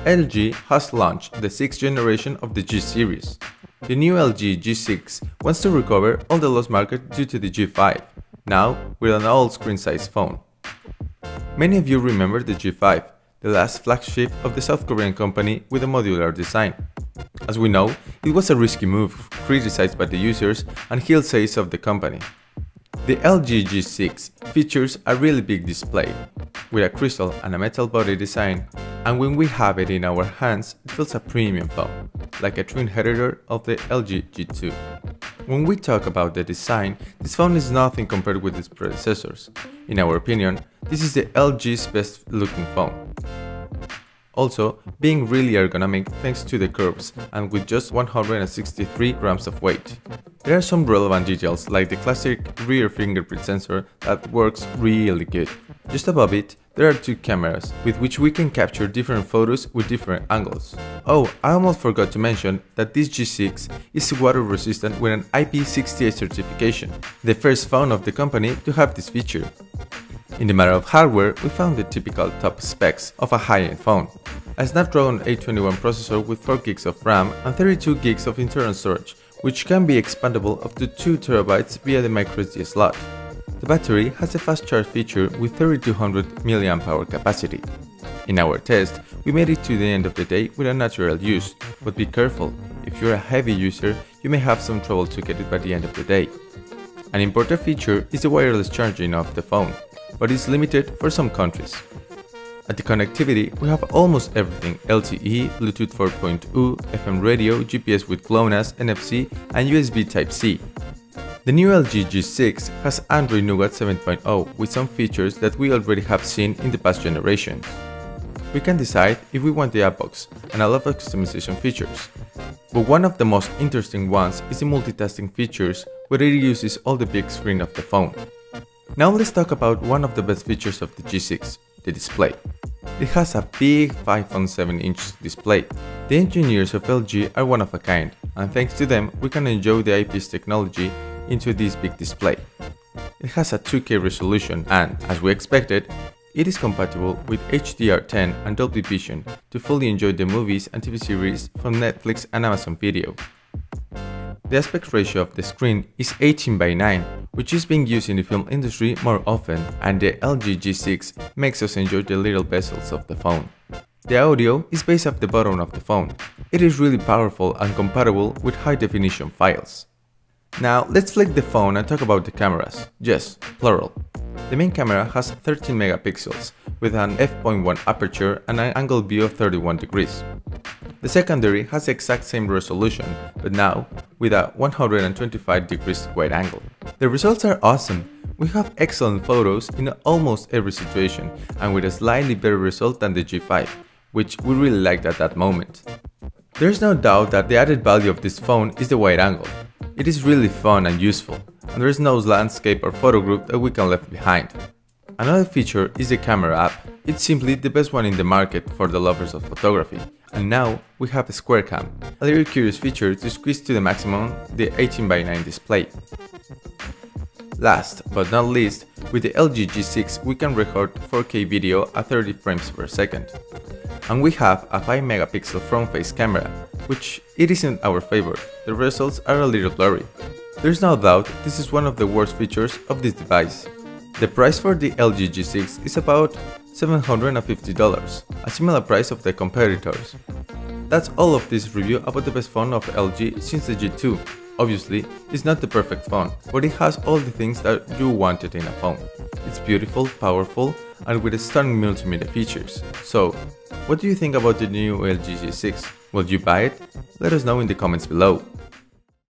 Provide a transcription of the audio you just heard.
LG has launched the 6th generation of the G series. The new LG G6 wants to recover all the lost market due to the G5, now with an all-screen size phone. Many of you remember the G5, the last flagship of the South Korean company with a modular design. As we know, it was a risky move, criticized by the users and heelsays of the company. The LG G6 features a really big display, with a crystal and a metal body design, and when we have it in our hands, it feels a premium phone, like a twin editor of the LG G2. When we talk about the design, this phone is nothing compared with its predecessors. In our opinion, this is the LG's best looking phone. Also, being really ergonomic thanks to the curves and with just 163 grams of weight. There are some relevant details like the classic rear fingerprint sensor that works really good. Just above it, there are two cameras with which we can capture different photos with different angles. Oh, I almost forgot to mention that this G6 is water resistant with an IP68 certification, the first phone of the company to have this feature. In the matter of hardware, we found the typical top specs of a high-end phone. A Snapdragon 821 processor with 4GB of RAM and 32GB of internal storage, which can be expandable up to 2TB via the microSD slot. The battery has a fast charge feature with 3200 mAh capacity. In our test, we made it to the end of the day with a natural use, but be careful, if you're a heavy user, you may have some trouble to get it by the end of the day. An important feature is the wireless charging of the phone, but it's limited for some countries. At the connectivity, we have almost everything: LTE, Bluetooth 4.0, FM radio, GPS with GLONASS, NFC, and USB Type-C. The new LG G6 has Android Nougat 7.0 with some features that we already have seen in the past generations. We can decide if we want the app box and a lot of customization features. But one of the most interesting ones is the multitasking features, where it uses all the big screen of the phone. Now let's talk about one of the best features of the G6, the display. It has a big 5.7-inch display. The engineers of LG are one of a kind, and thanks to them we can enjoy the IPS technology into this big display. It has a 2K resolution and, as we expected, it is compatible with HDR10 and Dolby Vision to fully enjoy the movies and TV series from Netflix and Amazon Video. The aspect ratio of the screen is 18:9, which is being used in the film industry more often, and the LG G6 makes us enjoy the little bezels of the phone. The audio is based off the bottom of the phone. It is really powerful and compatible with high-definition files. Now let's flick the phone and talk about the cameras. Yes, plural. The main camera has 13 megapixels with an f.1 aperture and an angle view of 31 degrees. The secondary has the exact same resolution, but now with a 125 degrees wide angle. The results are awesome. We have excellent photos in almost every situation and with a slightly better result than the G5, which we really liked at that moment. There's no doubt that the added value of this phone is the wide angle. It is really fun and useful, and there is no landscape or photo group that we can leave behind. Another feature is the camera app. It's simply the best one in the market for the lovers of photography. And now we have a Square Cam, a very curious feature to squeeze to the maximum the 18:9 display. Last but not least, with the LG G6 we can record 4K video at 30 frames per second. And we have a 5 megapixel front face camera, which it isn't our favorite, the results are a little blurry. There's no doubt this is one of the worst features of this device. The price for the LG G6 is about $750, a similar price of the competitors. That's all of this review about the best phone of LG since the G2. Obviously, it's not the perfect phone, but it has all the things that you wanted in a phone. It's beautiful, powerful, and with stunning multimedia features. So, what do you think about the new LG G6? Will you buy it? Let us know in the comments below.